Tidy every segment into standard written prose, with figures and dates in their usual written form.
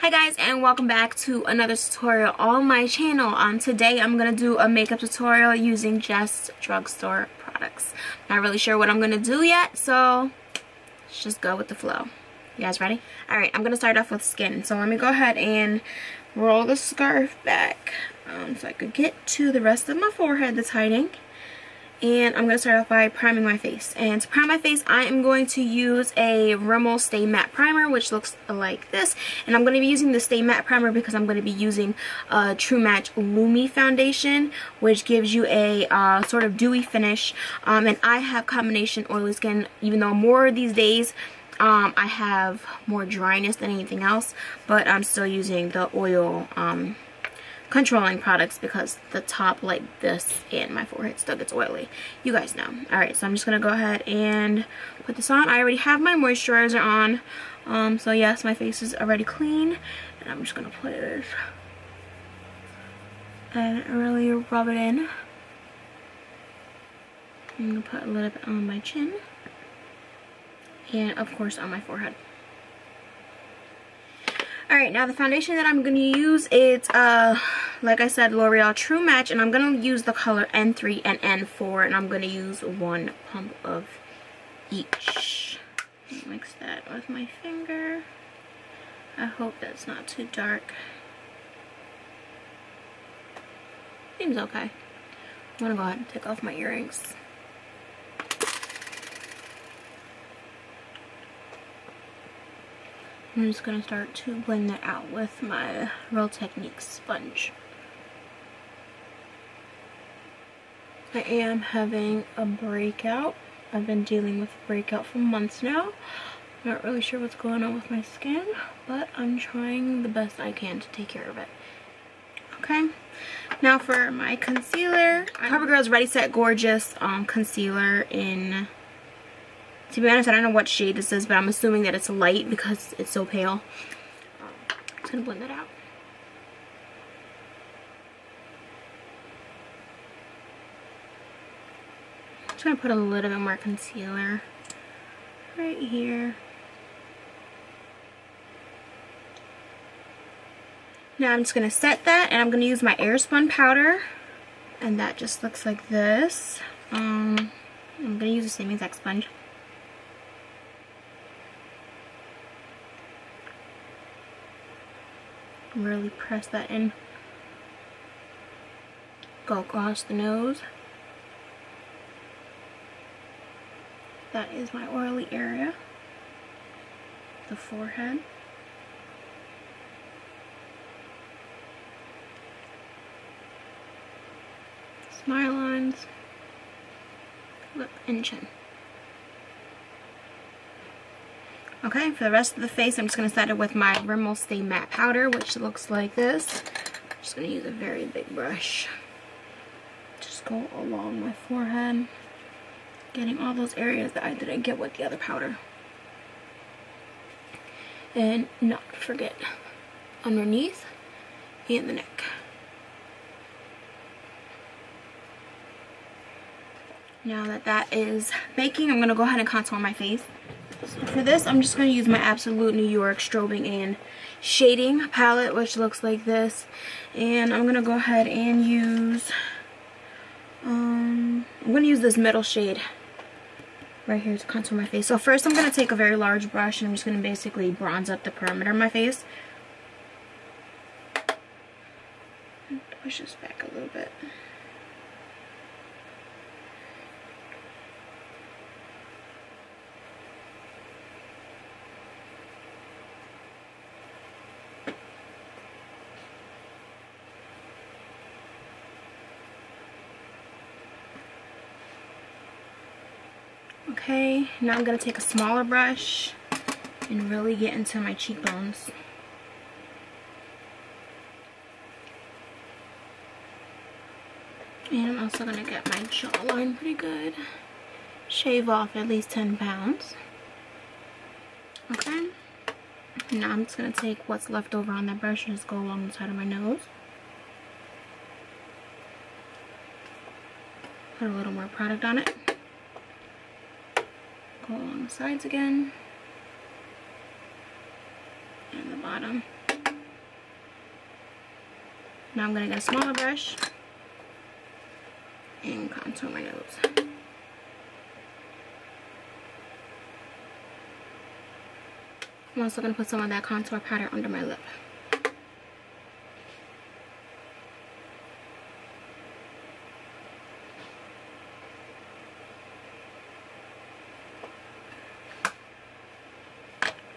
Hi guys, and welcome back to another tutorial on my channel. Today I'm going to do a makeup tutorial using just drugstore products. Not really sure what I'm going to do yet, so let's just go with the flow. You guys ready? Alright, I'm going to start off with skin. So let me go ahead and roll the scarf back so I could get to the rest of my forehead that's hiding. And I'm going to start off by priming my face. And to prime my face, I am going to use a Rimmel Stay Matte Primer, which looks like this. And I'm going to be using the Stay Matte Primer because I'm going to be using a True Match Lumi Foundation, which gives you a sort of dewy finish. And I have combination oily skin, even though more these days I have more dryness than anything else. But I'm still using the oil controlling products because the top like this and my forehead still gets oily. You guys know. Alright, so I'm just going to go ahead and put this on. I already have my moisturizer on. So yes, my face is already clean. And I'm just going to put this and really rub it in. I'm going to put a little bit on my chin. And of course on my forehead. Alright, now the foundation that I'm going to use is, like I said, L'Oreal True Match, and I'm going to use the color N3 and N4, and I'm going to use one pump of each. Mix that with my finger. I hope that's not too dark. Seems okay. I'm going to go ahead and take off my earrings. I'm just going to start to blend that out with my Real Technique sponge. I am having a breakout. I've been dealing with breakout for months now. Not really sure what's going on with my skin, but I'm trying the best I can to take care of it. Okay, now for my concealer, CoverGirl's Ready Set Gorgeous concealer in... To be honest, I don't know what shade this is, but I'm assuming that it's light because it's so pale. I'm just going to blend that out. I'm just going to put a little bit more concealer right here. Now I'm just going to set that, and I'm going to use my Airspun powder. And that just looks like this. I'm going to use the same exact sponge. Really press that in. Go across the nose. That is my oily area. The forehead. Smile lines. Lip and chin. Okay, for the rest of the face, I'm just going to set it with my Rimmel Stay Matte Powder, which looks like this. I'm just going to use a very big brush. Just go along my forehead, getting all those areas that I didn't get with the other powder. And not forget underneath and the neck. Now that that is baking, I'm going to go ahead and contour my face. So for this, I'm just going to use my Absolute New York Strobing and Shading palette, which looks like this. And I'm going to go ahead and use, I'm going to use this middle shade right here to contour my face. So first, I'm going to take a very large brush, and I'm just going to basically bronze up the perimeter of my face. And push this back a little bit. Okay, now I'm going to take a smaller brush and really get into my cheekbones. And I'm also going to get my jawline pretty good. Shave off at least 10 pounds. Okay, now I'm just going to take what's left over on that brush and just go along the side of my nose. Put a little more product on it. Go along the sides again. And the bottom. Now I'm going to get a smaller brush and contour my nose. I'm also going to put some of that contour powder under my lip.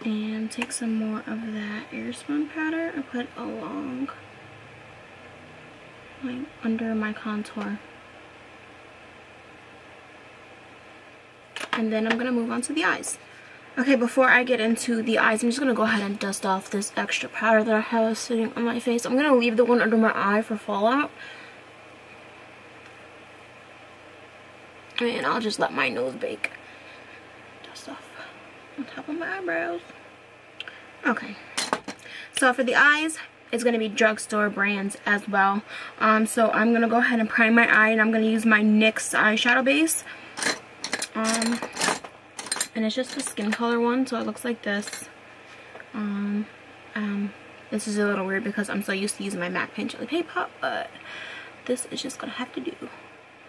And take some more of that airspun powder and put along, like, under my contour. And then I'm going to move on to the eyes. Okay, before I get into the eyes, I'm just going to go ahead and dust off this extra powder that I have sitting on my face. I'm going to leave the one under my eye for fallout. And I'll just let my nose bake. Dust off on top of my eyebrows. Okay, so for the eyes, it's going to be drugstore brands as well. So I'm going to go ahead and prime my eye, and I'm going to use my NYX eyeshadow base. And it's just a skin color one, so it looks like this. This is a little weird because I'm so used to using my MAC Paint Jelly Paint Pot, but this is just going to have to do.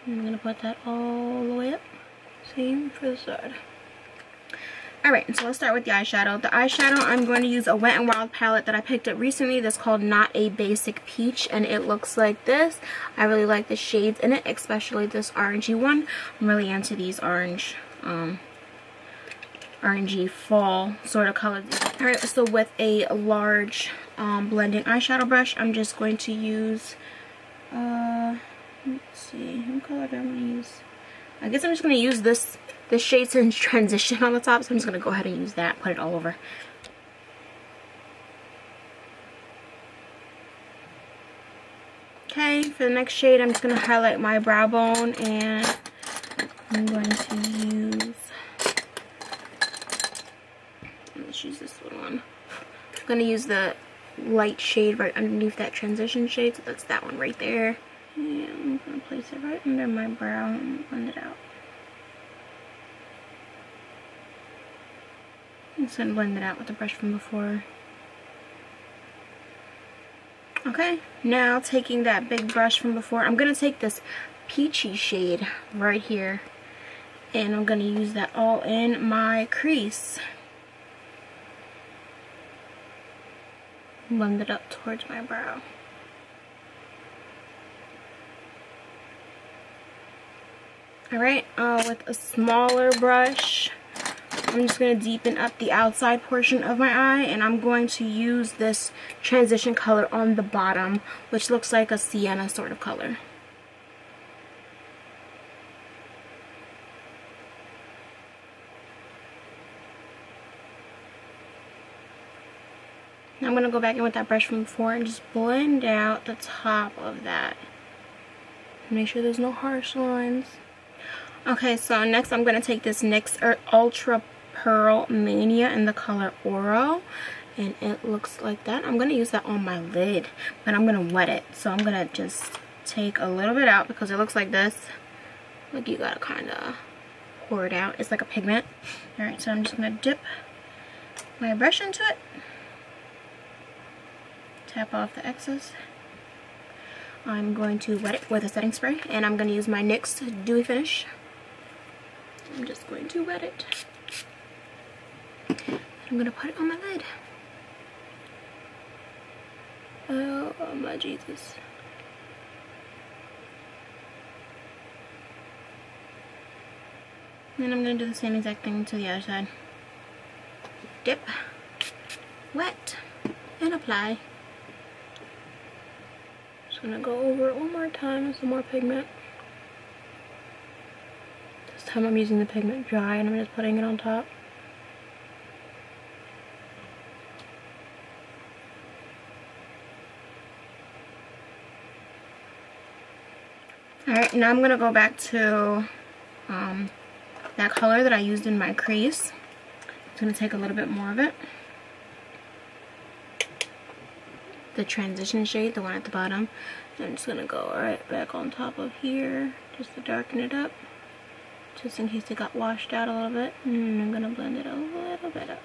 And I'm going to put that all the way up. Same for the side. Alright, so let's start with the eyeshadow. The eyeshadow, I'm going to use a Wet n Wild palette that I picked up recently that's called Not a Basic Peach, and it looks like this. I really like the shades in it, especially this orangey one. I'm really into these orange, orangey fall sort of colors. Alright, so with a large blending eyeshadow brush, I'm just going to use, let's see, what color do I want to use? I guess I'm just going to use this shade in Transition on the top, so I'm just going to go ahead and use that, put it all over. Okay, for the next shade, I'm just going to highlight my brow bone, and I'm going to use, let's use this one. I'm going to use the light shade right underneath that transition shade, so that's that one right there. And I'm going to place it right under my brow and blend it out. I'm just going to blend it out with the brush from before. Okay, now taking that big brush from before, I'm going to take this peachy shade right here, and I'm going to use that all in my crease. Blend it up towards my brow. Alright, with a smaller brush, I'm just going to deepen up the outside portion of my eye, and I'm going to use this transition color on the bottom, which looks like a sienna sort of color. Now I'm going to go back in with that brush from before and just blend out the top of that. Make sure there's no harsh lines. Okay, so next I'm going to take this NYX Ultra Pearl Mania in the color Oro, and it looks like that. I'm going to use that on my lid, but I'm going to wet it. So I'm going to just take a little bit out because it looks like this. Like, you got to kind of pour it out. It's like a pigment. Alright, so I'm just going to dip my brush into it. Tap off the excess. I'm going to wet it with a setting spray, and I'm going to use my NYX Dewy Finish. I'm just going to wet it. I'm going to put it on my lid. Oh my Jesus. And I'm going to do the same exact thing to the other side. Dip, wet, and apply. Just going to go over it one more time with some more pigment. This time I'm using the pigment dry, and I'm just putting it on top. Alright, now I'm going to go back to that color that I used in my crease. I'm going to take a little bit more of it. The transition shade, the one at the bottom. And I'm just going to go right back on top of here just to darken it up. Just in case it got washed out a little bit. And I'm going to blend it a little bit up.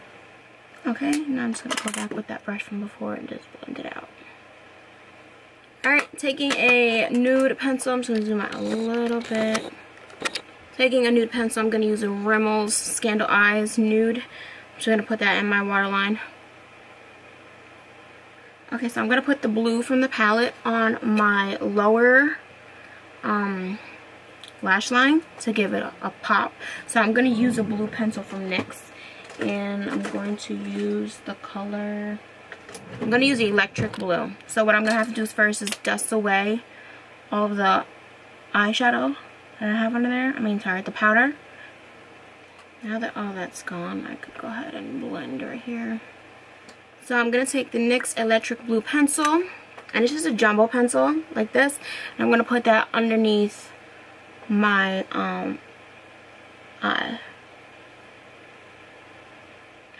Okay, now I'm just going to go back with that brush from before and just blend it out. Alright, taking a nude pencil. I'm just going to zoom out a little bit. Taking a nude pencil, I'm going to use a Rimmel's Scandal Eyes Nude. I'm just going to put that in my waterline. Okay, so I'm going to put the blue from the palette on my lower lash line to give it a pop. So I'm going to use a blue pencil from NYX. And I'm going to use the color... I'm going to use the electric blue. So what I'm going to have to do first is dust away all of the eyeshadow that I have under there. The powder. Now that all that's gone, I could go ahead and blend right here. So I'm going to take the NYX electric blue pencil. And it's just a jumbo pencil like this. And I'm going to put that underneath my eye.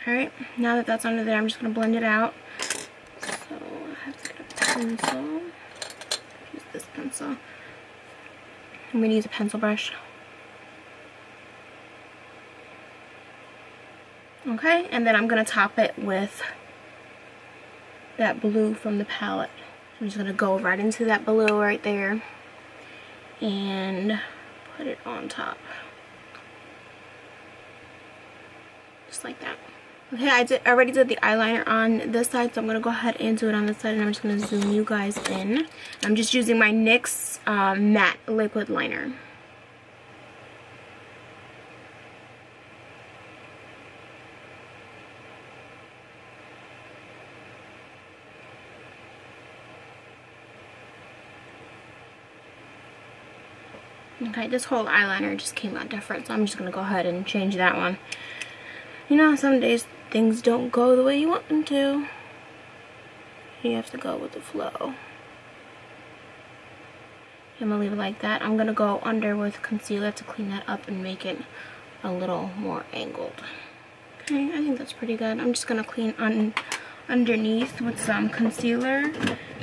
Alright, now that that's under there, I'm just going to blend it out. So I have to get a pencil. Use this pencil. I'm going to use a pencil brush. Okay, and then I'm going to top it with that blue from the palette. I'm just going to go right into that blue right there and put it on top. Just like that. Okay, I already did the eyeliner on this side, so I'm going to go ahead and do it on this side, and I'm just going to zoom you guys in. I'm just using my NYX matte liquid liner. Okay, this whole eyeliner just came out different, so I'm just going to go ahead and change that one. You know, some days things don't go the way you want them to. You have to go with the flow. I'm going to leave it like that. I'm going to go under with concealer to clean that up and make it a little more angled. Okay, I think that's pretty good. I'm just going to clean underneath with some concealer.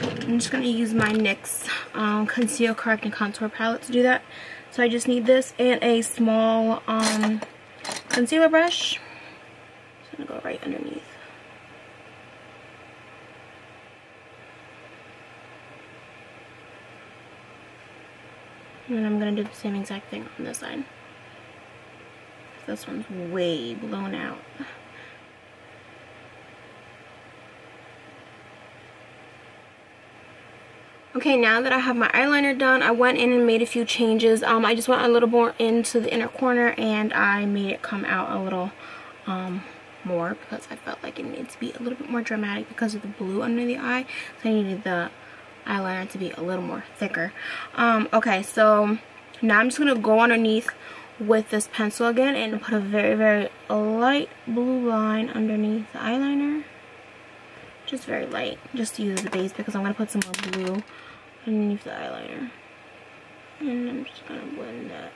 I'm just going to use my NYX Conceal, Correct, and Contour palette to do that. So I just need this and a small concealer brush. I'm going to go right underneath. And then I'm going to do the same exact thing on this side. This one's way blown out. Okay, now that I have my eyeliner done, I went in and made a few changes. I just went a little more into the inner corner and I made it come out a little more because I felt like it needed to be a little bit more dramatic because of the blue under the eye. So I needed the eyeliner to be a little more thicker. Okay, so now I'm just going to go underneath with this pencil again and put a very, very light blue line underneath the eyeliner. Just very light, just to use as a base because I'm going to put some more blue underneath the eyeliner. And I'm just going to blend that.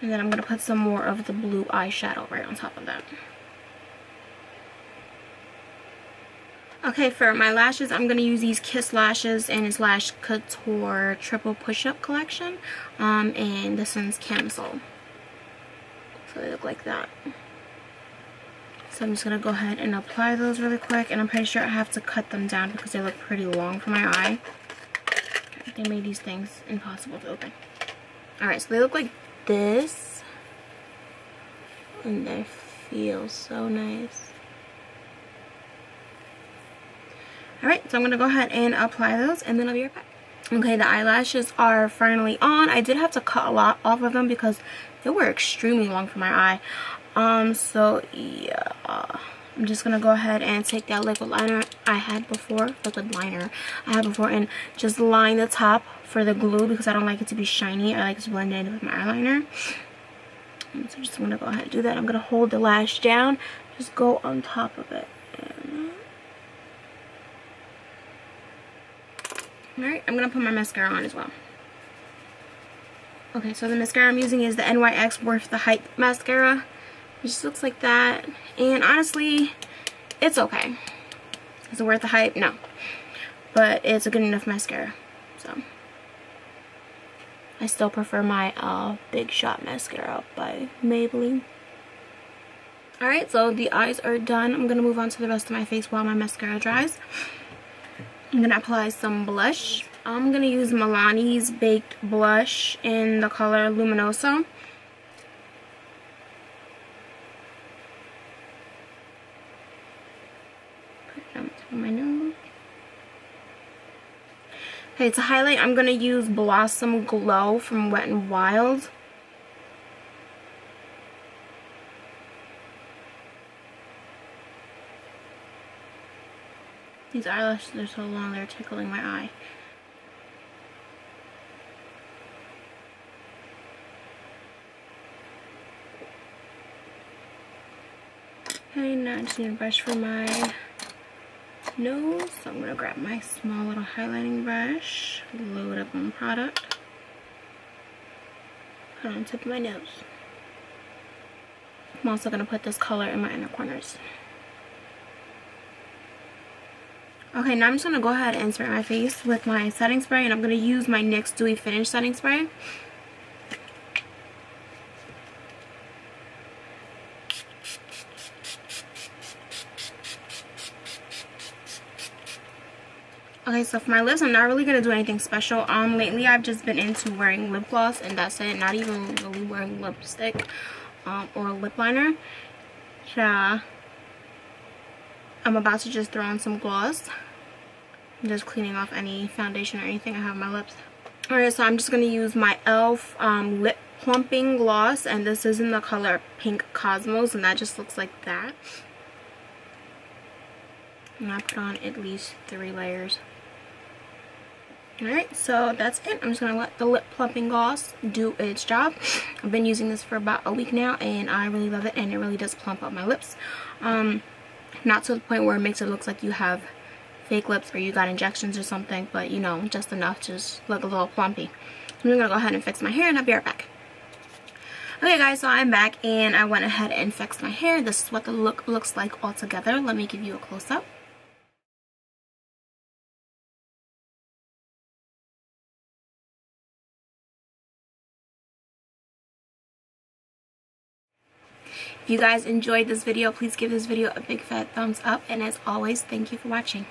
And then I'm going to put some more of the blue eyeshadow right on top of that. Okay, for my lashes, I'm going to use these Kiss Lashes and it's Lash Couture Triple Push-Up Collection. And this one's Camisole. So they look like that. So I'm just going to go ahead and apply those really quick. And I'm pretty sure I have to cut them down because they look pretty long for my eye. Okay, they made these things impossible to open. Alright, so they look like this. And they feel so nice. Alright, so I'm going to go ahead and apply those and then I'll be right back. Okay, the eyelashes are finally on. I did have to cut a lot off of them because they were extremely long for my eye. So yeah, I'm just going to go ahead and take that liquid liner I had before, and just line the top for the glue because I don't like it to be shiny. I like to blend it in with my eyeliner. And so just going to go ahead and do that. I'm going to hold the lash down, just go on top of it. Alright, I'm going to put my mascara on as well. Okay, so the mascara I'm using is the NYX Worth the Hype mascara. It just looks like that. And honestly, it's okay. Is it worth the hype? No. But it's a good enough mascara. So, I still prefer my Big Shot mascara by Maybelline. Alright, so the eyes are done. I'm going to move on to the rest of my face while my mascara dries. I'm going to apply some blush. I'm going to use Milani's Baked Blush in the color Luminoso. Put it on the tip of my nose. Okay, to highlight, I'm going to use Blossom Glow from Wet n Wild. These eyelashes are so long, they're tickling my eye. Okay, now I just need a brush for my nose. So I'm going to grab my small little highlighting brush, load up on product, put on the tip of my nose. I'm also going to put this color in my inner corners. Okay, now I'm just going to go ahead and spray my face with my setting spray, and I'm going to use my NYX Dewy Finish setting spray. Okay, so for my lips, I'm not really going to do anything special. Lately I've just been into wearing lip gloss, and that's it. Not even really wearing lipstick or lip liner. Yeah. I'm about to just throw on some gloss. I'm just cleaning off any foundation or anything I have on my lips. Alright, so I'm just going to use my e.l.f. Lip Plumping Gloss, and this is in the color Pink Cosmos, and that just looks like that. And I put on at least 3 layers. Alright, so that's it. I'm just going to let the lip plumping gloss do its job. I've been using this for about a week now, and I really love it, and it really does plump up my lips. Not to the point where it makes it look like you have fake lips or you got injections or something, but you know, just enough to just look a little plumpy. I'm going to go ahead and fix my hair, and I'll be right back. Okay guys, so I'm back, and I went ahead and fixed my hair. This is what the look looks like all together. Let me give you a close-up. If you guys enjoyed this video, please give this video a big fat thumbs up, and as always, thank you for watching.